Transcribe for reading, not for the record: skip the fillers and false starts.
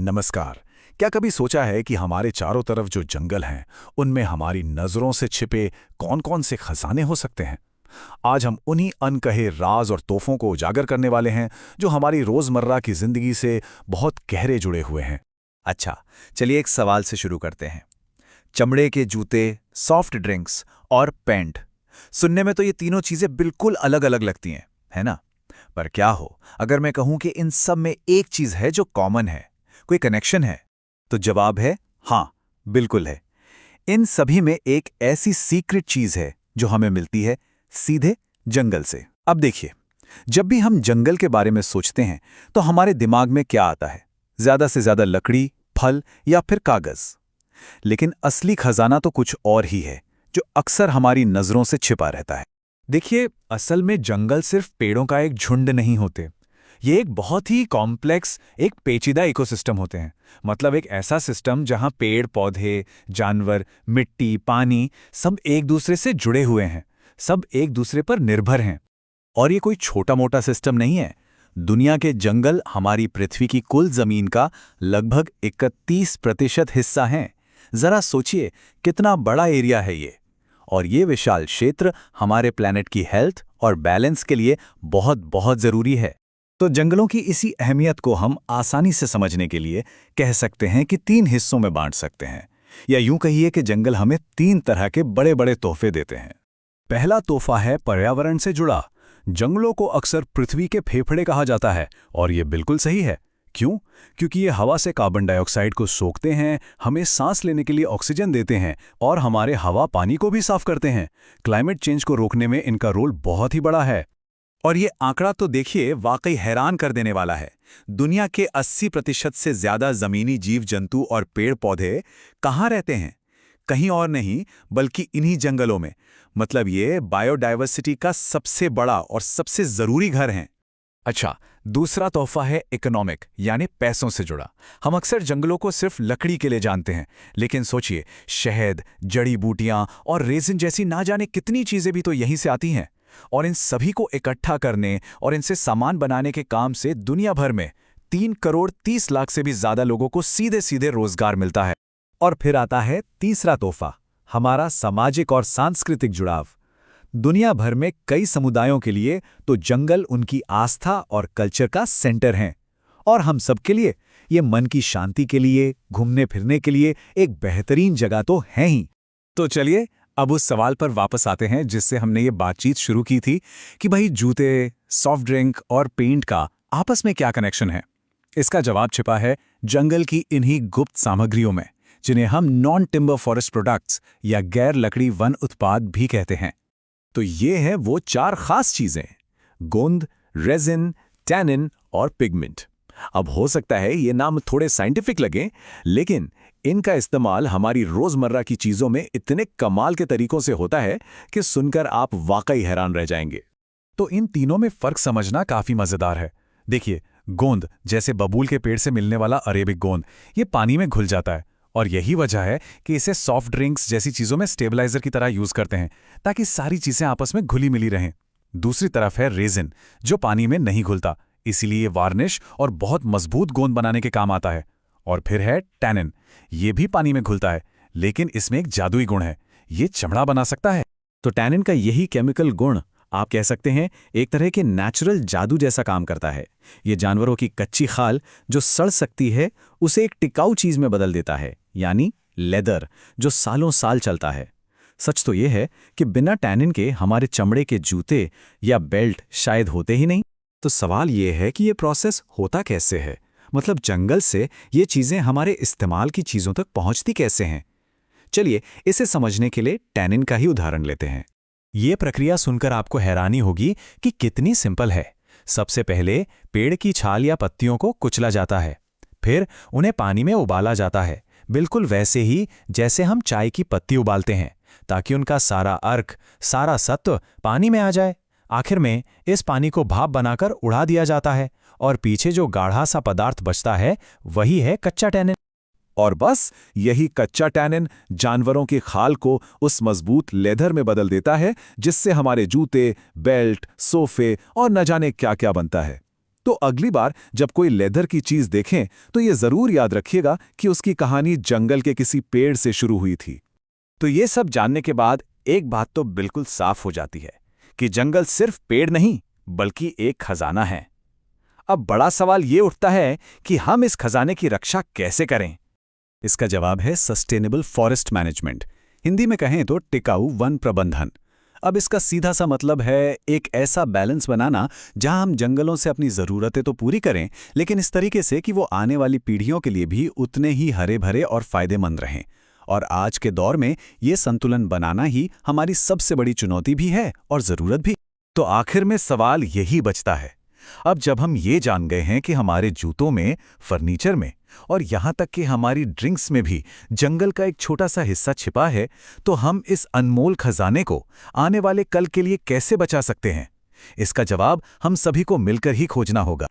नमस्कार। क्या कभी सोचा है कि हमारे चारों तरफ जो जंगल हैं, उनमें हमारी नजरों से छिपे कौन-कौन से खजाने हो सकते हैं? आज हम उन्हीं अनकहे राज और तोहफों को उजागर करने वाले हैं, जो हमारी रोजमर्रा की जिंदगी से बहुत गहरे जुड़े हुए हैं। अच्छा, चलिए एक सवाल से शुरू करते हैं। चमड़े के जूते, सॉफ्ट ड्रिंक्स और पेंट। सुनने में तो ये तीनों चीजें बिल्कुल अलग-अलग लगती हैं, है ना? पर क्या हो अगर मैं कहूं कि इन सब में एक चीज है जो कॉमन है, कोई कनेक्शन है? तो जवाब है हाँ, बिल्कुल है। इन सभी में एक ऐसी सीक्रेट चीज है जो हमें मिलती है सीधे जंगल से। अब देखिए, जब भी हम जंगल के बारे में सोचते हैं तो हमारे दिमाग में क्या आता है? ज्यादा से ज्यादा लकड़ी, फल या फिर कागज। लेकिन असली खजाना तो कुछ और ही है, जो अक्सर हमारी नजरों से छिपा रहता है। देखिए, असल में जंगल सिर्फ पेड़ों का एक झुंड नहीं होते। ये एक बहुत ही कॉम्प्लेक्स, एक पेचीदा इकोसिस्टम होते हैं। मतलब एक ऐसा सिस्टम जहां पेड़ पौधे, जानवर, मिट्टी, पानी सब एक दूसरे से जुड़े हुए हैं, सब एक दूसरे पर निर्भर हैं। और ये कोई छोटा मोटा सिस्टम नहीं है। दुनिया के जंगल हमारी पृथ्वी की कुल जमीन का लगभग 31% हिस्सा हैं। जरा सोचिए कितना बड़ा एरिया है ये। और ये विशाल क्षेत्र हमारे प्लैनेट की हेल्थ और बैलेंस के लिए बहुत बहुत जरूरी है। तो जंगलों की इसी अहमियत को हम आसानी से समझने के लिए कह सकते हैं कि 3 हिस्सों में बांट सकते हैं। या यूं कहिए कि जंगल हमें 3 तरह के बड़े बड़े तोहफे देते हैं। पहला तोहफा है पर्यावरण से जुड़ा। जंगलों को अक्सर पृथ्वी के फेफड़े कहा जाता है, और ये बिल्कुल सही है। क्यों? क्योंकि ये हवा से कार्बन डाइऑक्साइड को सोखते हैं, हमें सांस लेने के लिए ऑक्सीजन देते हैं और हमारे हवा पानी को भी साफ करते हैं। क्लाइमेट चेंज को रोकने में इनका रोल बहुत ही बड़ा है। और ये आंकड़ा तो देखिए वाकई हैरान कर देने वाला है। दुनिया के 80% से ज्यादा जमीनी जीव जंतु और पेड़ पौधे कहाँ रहते हैं? कहीं और नहीं, बल्कि इन्हीं जंगलों में। मतलब ये बायोडायवर्सिटी का सबसे बड़ा और सबसे जरूरी घर हैं। अच्छा, दूसरा तोहफा है इकोनॉमिक, यानी पैसों से जुड़ा। हम अक्सर जंगलों को सिर्फ लकड़ी के लिए जानते हैं, लेकिन सोचिए, शहद, जड़ी बूटियां और रेजिन जैसी ना जाने कितनी चीजें भी तो यहीं से आती हैं। और इन सभी को इकट्ठा करने और इनसे सामान बनाने के काम से दुनिया भर में 3 करोड़ 30 लाख से भी ज्यादा लोगों को सीधे सीधे रोजगार मिलता है। और फिर आता है तीसरा तोहफा, हमारा सामाजिक और सांस्कृतिक जुड़ाव। दुनिया भर में कई समुदायों के लिए तो जंगल उनकी आस्था और कल्चर का सेंटर हैं। और हम सबके लिए ये मन की शांति के लिए, घूमने फिरने के लिए एक बेहतरीन जगह तो है ही। तो चलिए अब उस सवाल पर वापस आते हैं जिससे हमने ये बातचीत शुरू की थी कि भाई जूते, सॉफ्ट ड्रिंक और पेंट का आपस में क्या कनेक्शन है। इसका जवाब छिपा है जंगल की इन्हीं गुप्त सामग्रियों में, जिन्हें हम नॉन टिम्बर फॉरेस्ट प्रोडक्ट्स या गैर लकड़ी वन उत्पाद भी कहते हैं। तो ये हैं वो 4 खास चीजें: गोंद, रेजिन, टैनिन और पिगमेंट। अब हो सकता है ये नाम थोड़े साइंटिफिक लगें, लेकिन इनका इस्तेमाल हमारी रोजमर्रा की चीजों में इतने कमाल के तरीकों से होता है कि सुनकर आप वाकई हैरान रह जाएंगे। तो इन तीनों में फर्क समझना काफी मजेदार है। देखिए, गोंद जैसे बबूल के पेड़ से मिलने वाला अरेबिक गोंद, ये पानी में घुल जाता है, और यही वजह है कि इसे सॉफ्ट ड्रिंक्स जैसी चीजों में स्टेबलाइजर की तरह यूज करते हैं, ताकि सारी चीजें आपस में घुली मिली रहें। दूसरी तरफ है रेजिन, जो पानी में नहीं घुलता, इसीलिए वार्निश और बहुत मजबूत गोंद बनाने के काम आता है। और फिर है टैनिन, ये भी पानी में घुलता है, लेकिन इसमें एक जादुई गुण है, ये चमड़ा बना सकता है। तो टैनिन का यही केमिकल गुण आप कह सकते हैं एक तरह के नेचुरल जादू जैसा काम करता है। ये जानवरों की कच्ची खाल जो सड़ सकती है, उसे एक टिकाऊ चीज में बदल देता है, यानी लेदर, जो सालों साल चलता है। सच तो यह है कि बिना टैनिन के हमारे चमड़े के जूते या बेल्ट शायद होते ही नहीं। तो सवाल यह है कि यह प्रोसेस होता कैसे है? मतलब जंगल से ये चीजें हमारे इस्तेमाल की चीजों तक पहुंचती कैसे हैं? चलिए इसे समझने के लिए टैनिन का ही उदाहरण लेते हैं। ये प्रक्रिया सुनकर आपको हैरानी होगी कि कितनी सिंपल है। सबसे पहले पेड़ की छाल या पत्तियों को कुचला जाता है, फिर उन्हें पानी में उबाला जाता है, बिल्कुल वैसे ही जैसे हम चाय की पत्ती उबालते हैं, ताकि उनका सारा अर्क, सारा सत्व पानी में आ जाए। आखिर में इस पानी को भाप बनाकर उड़ा दिया जाता है, और पीछे जो गाढ़ा सा पदार्थ बचता है वही है कच्चा टैनिन। और बस यही कच्चा टैनिन जानवरों की खाल को उस मजबूत लेदर में बदल देता है, जिससे हमारे जूते, बेल्ट, सोफे और न जाने क्या क्या बनता है। तो अगली बार जब कोई लेदर की चीज देखें तो ये जरूर याद रखिएगा कि उसकी कहानी जंगल के किसी पेड़ से शुरू हुई थी। तो ये सब जानने के बाद एक बात तो बिल्कुल साफ हो जाती है कि जंगल सिर्फ पेड़ नहीं बल्कि एक खजाना है। अब बड़ा सवाल ये उठता है कि हम इस खजाने की रक्षा कैसे करें। इसका जवाब है सस्टेनेबल फॉरेस्ट मैनेजमेंट, हिंदी में कहें तो टिकाऊ वन प्रबंधन। अब इसका सीधा सा मतलब है एक ऐसा बैलेंस बनाना जहां हम जंगलों से अपनी ज़रूरतें तो पूरी करें, लेकिन इस तरीके से कि वो आने वाली पीढ़ियों के लिए भी उतने ही हरे भरे और फायदेमंद रहें। और आज के दौर में ये संतुलन बनाना ही हमारी सबसे बड़ी चुनौती भी है और ज़रूरत भी। तो आखिर में सवाल यही बचता है, अब जब हम ये जान गए हैं कि हमारे जूतों में, फर्नीचर में और यहाँ तक कि हमारी ड्रिंक्स में भी जंगल का एक छोटा सा हिस्सा छिपा है, तो हम इस अनमोल खजाने को आने वाले कल के लिए कैसे बचा सकते हैं? इसका जवाब हम सभी को मिलकर ही खोजना होगा।